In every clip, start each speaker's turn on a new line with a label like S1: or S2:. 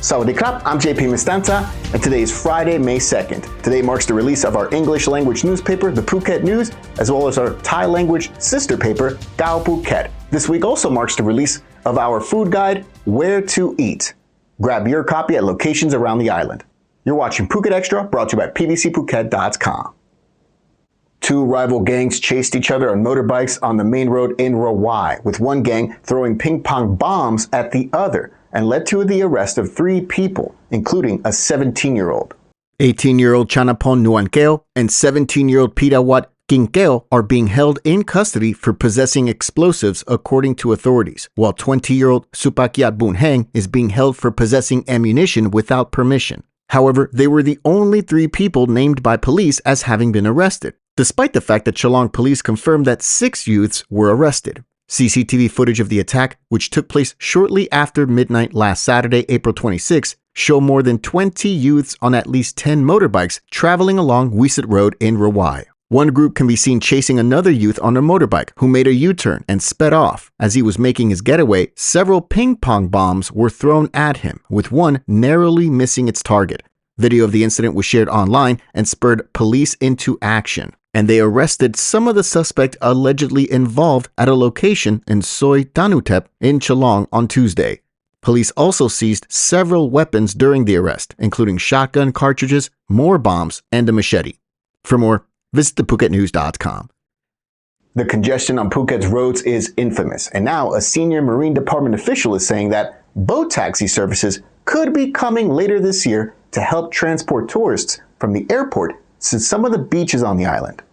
S1: Sawadee krap, I'm JP Mestanza, and today is Friday, May 2nd. Today marks the release of our English language newspaper, the Phuket News, as well as our Thai language sister paper, Gao Phuket. This week also marks the release of our food guide, Where to Eat. Grab your copy at locations around the island. You're watching Phuket Extra, brought to you by pvcphuket.com. Two rival gangs chased each other on motorbikes on the main road in Rawai, with one gang throwing ping pong bombs at the other, and led to the arrest of 3 people, including a 17-year-old.
S2: 18-year-old Chanapon Nuankeo and 17-year-old Pirawat Kinkeo are being held in custody for possessing explosives, according to authorities, while 20-year-old Supakiat Bunheng is being held for possessing ammunition without permission. However, they were the only 3 people named by police as having been arrested, despite the fact that Chalong police confirmed that 6 youths were arrested. CCTV footage of the attack, which took place shortly after midnight last Saturday, April 26, show more than 20 youths on at least 10 motorbikes traveling along Wiset Rd in Rawai. One group can be seen chasing another youth on a motorbike who made a U-turn and sped off. As he was making his getaway, several ping pong bombs were thrown at him, with one narrowly missing its target. Video of the incident was shared online and spurred police into action, and they arrested some of the suspects allegedly involved at a location in Soi Tanutep in Chalong on Tuesday. Police also seized several weapons during the arrest, including shotgun cartridges, more bombs, and a machete. For more, visit thephuket.news.com.
S1: The congestion on Phuket's roads is infamous, and now a senior Marine Department official is saying that boat taxi services could be coming later this year to help transport tourists from the airport to some of the beaches on the island.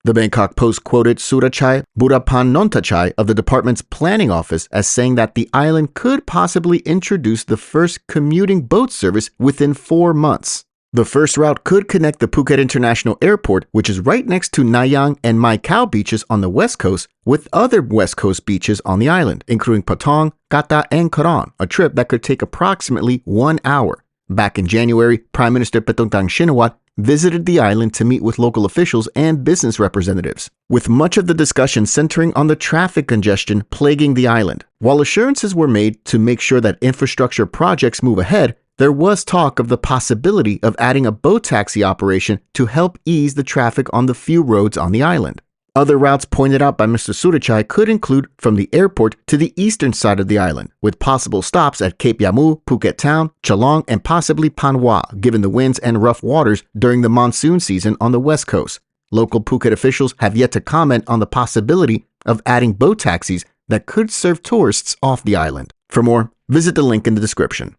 S2: The Bangkok Post quoted Surachai Burapan Nontachai of the department's planning office as saying that the island could possibly introduce the first commuting boat service within 4 months. The first route could connect the Phuket International Airport, which is right next to Nayang and Mai Khao beaches on the west coast, with other west coast beaches on the island, including Patong, Kata, and Karon, a trip that could take approximately 1 hour. Back in January, Prime Minister Petongtang Shinawat visited the island to meet with local officials and business representatives, with much of the discussion centering on the traffic congestion plaguing the island. While assurances were made to make sure that infrastructure projects move ahead, there was talk of the possibility of adding a boat taxi operation to help ease the traffic on the few roads on the island. Other routes pointed out by Mr. Surachai could include from the airport to the eastern side of the island, with possible stops at Cape Yamu, Phuket Town, Chalong, and possibly Panwa, given the winds and rough waters during the monsoon season on the west coast. Local Phuket officials have yet to comment on the possibility of adding boat taxis that could serve tourists off the island. For more, visit the link in the description.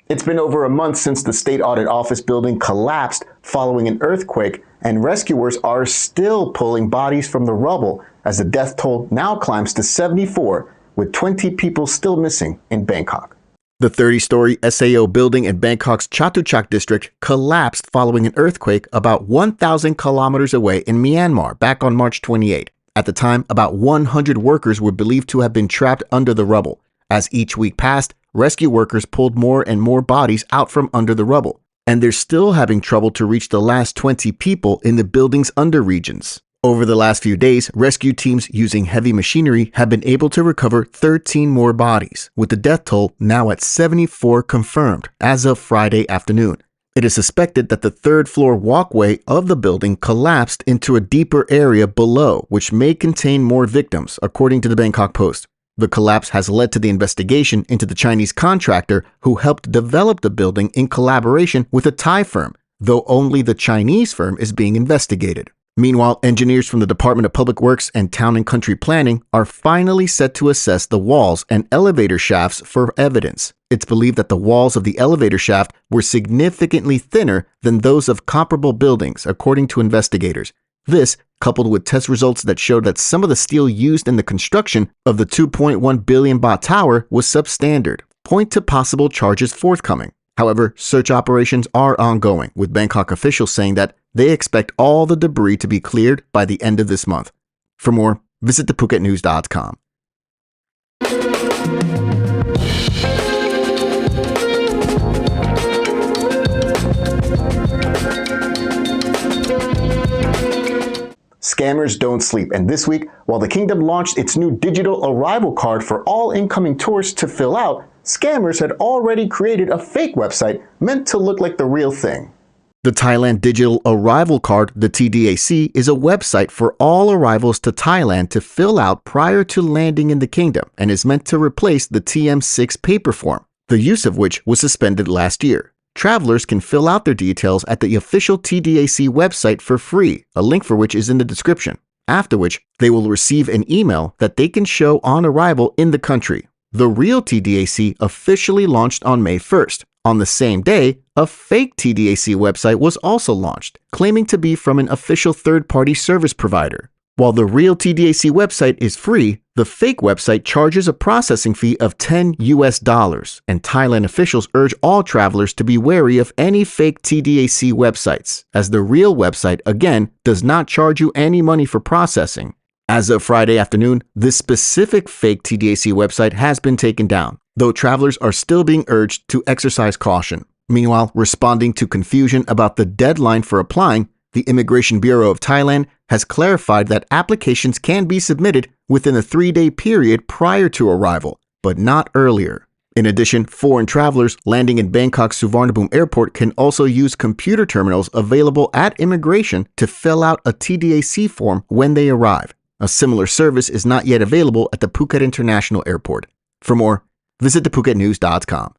S1: It's been over a month since the State Audit Office building collapsed following an earthquake, and rescuers are still pulling bodies from the rubble as the death toll now climbs to 74, with 20 people still missing in Bangkok.
S2: The 30-story SAO building in Bangkok's Chatuchak district collapsed following an earthquake about 1,000 kilometers away in Myanmar back on March 28. At the time, about 100 workers were believed to have been trapped under the rubble. As each week passed, rescue workers pulled more and more bodies out from under the rubble, and they're still having trouble to reach the last 20 people in the building's under regions. Over the last few days, rescue teams using heavy machinery have been able to recover 13 more bodies, with the death toll now at 74 confirmed as of Friday afternoon. It is suspected that the third-floor walkway of the building collapsed into a deeper area below, which may contain more victims, according to the Bangkok Post. The collapse has led to the investigation into the Chinese contractor who helped develop the building in collaboration with a Thai firm, though only the Chinese firm is being investigated. Meanwhile, engineers from the Department of Public Works and Town and Country Planning are finally set to assess the walls and elevator shafts for evidence. It's believed that the walls of the elevator shaft were significantly thinner than those of comparable buildings, according to investigators. This, coupled with test results that showed that some of the steel used in the construction of the 2.1 billion baht tower was substandard, point to possible charges forthcoming. However, search operations are ongoing, with Bangkok officials saying that they expect all the debris to be cleared by the end of this month. For more, visit thephuket.news.com.
S1: Scammers don't sleep, and this week, while the Kingdom launched its new digital arrival card for all incoming tourists to fill out, scammers had already created a fake website meant to look like the real thing.
S2: The Thailand Digital Arrival Card, the TDAC, is a website for all arrivals to Thailand to fill out prior to landing in the kingdom and is meant to replace the TM6 paper form, the use of which was suspended last year. Travelers can fill out their details at the official TDAC website for free, a link for which is in the description, after which they will receive an email that they can show on arrival in the country. The real TDAC officially launched on May 1st. On the same day, a fake TDAC website was also launched, claiming to be from an official third-party service provider. While the real TDAC website is free, the fake website charges a processing fee of $10, and Thailand officials urge all travelers to be wary of any fake TDAC websites, as the real website, again, does not charge you any money for processing. As of Friday afternoon, this specific fake TDAC website has been taken down, though travelers are still being urged to exercise caution. Meanwhile, responding to confusion about the deadline for applying, the Immigration Bureau of Thailand has clarified that applications can be submitted within a 3-day period prior to arrival, but not earlier. In addition, foreign travelers landing in Bangkok's Suvarnabhumi Airport can also use computer terminals available at immigration to fill out a TDAC form when they arrive. A similar service is not yet available at the Phuket International Airport. For more, visit thephuket.news.com.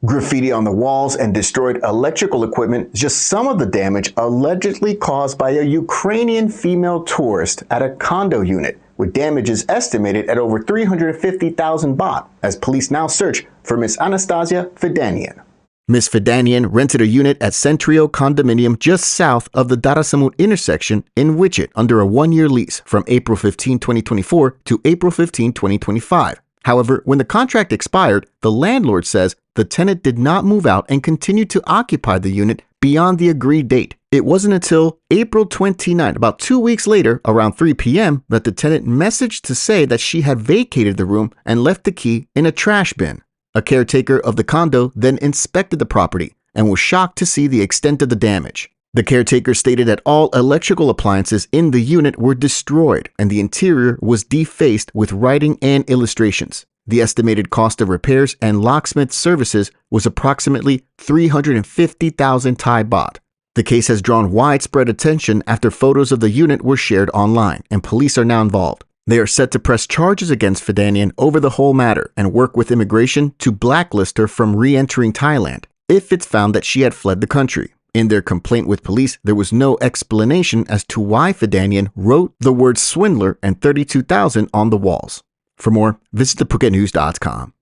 S1: Graffiti on the walls and destroyed electrical equipment is just some of the damage allegedly caused by a Ukrainian female tourist at a condo unit, with damages estimated at over 350,000 baht, as police now search for Miss Anastasia Fedanian.
S2: Ms. Fedanian rented a unit at Centrio condominium just south of the Darasamut intersection in Wiset under a 1-year lease from April 15, 2024 to April 15, 2025. However, when the contract expired, the landlord says the tenant did not move out and continued to occupy the unit beyond the agreed date. It wasn't until April 29, about 2 weeks later, around 3 p.m., that the tenant messaged to say that she had vacated the room and left the key in a trash bin. A caretaker of the condo then inspected the property and was shocked to see the extent of the damage. The caretaker stated that all electrical appliances in the unit were destroyed and the interior was defaced with writing and illustrations. The estimated cost of repairs and locksmith services was approximately 350,000 Thai baht. The case has drawn widespread attention after photos of the unit were shared online, and police are now involved. They are set to press charges against Fedanian over the whole matter and work with immigration to blacklist her from re-entering Thailand if it's found that she had fled the country. In their complaint with police, there was no explanation as to why Fedanian wrote the word swindler and 32,000 on the walls. For more, visit thephuket.news.com.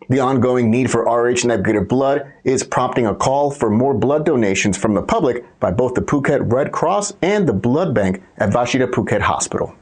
S1: The ongoing need for Rh negative blood is prompting a call for more blood donations from the public by both the Phuket Red Cross and the blood bank at Vashida Phuket Hospital.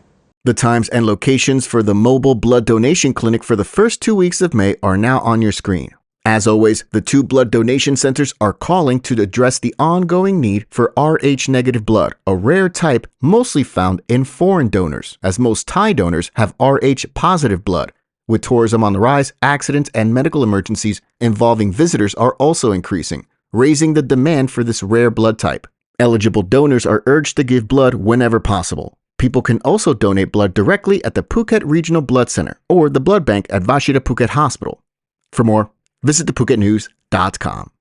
S2: The times and locations for the mobile blood donation clinic for the first 2 weeks of May are now on your screen. As always, the 2 blood donation centers are calling to address the ongoing need for Rh negative blood, a rare type mostly found in foreign donors, as most Thai donors have Rh positive blood. With tourism on the rise, accidents and medical emergencies involving visitors are also increasing, raising the demand for this rare blood type. Eligible donors are urged to give blood whenever possible. People can also donate blood directly at the Phuket Regional Blood Center or the blood bank at Vashida Phuket Hospital. For more, visit thephuket.news.com.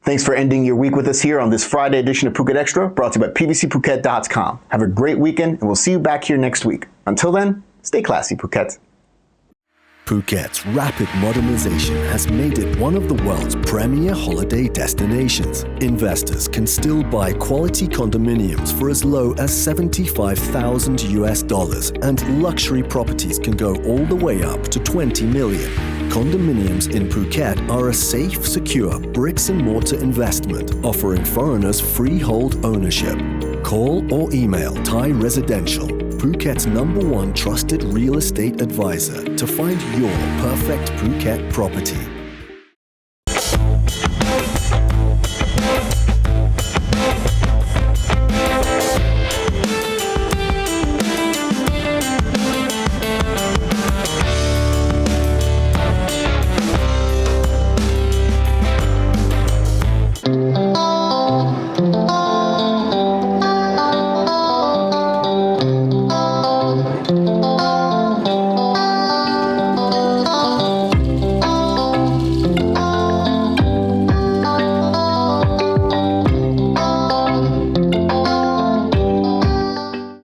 S1: Thanks for ending your week with us here on this Friday edition of Phuket Extra, brought to you by pvcphuket.com. Have a great weekend, and we'll see you back here next week. Until then, stay classy, Phuket.
S3: Phuket's rapid modernization has made it one of the world's premier holiday destinations. Investors can still buy quality condominiums for as low as $75,000, and luxury properties can go all the way up to 20 million. Condominiums in Phuket are a safe, secure bricks-and-mortar investment, offering foreigners freehold ownership. Call or email Thai Residential, Phuket's #1 trusted real estate advisor, to find your perfect Phuket property.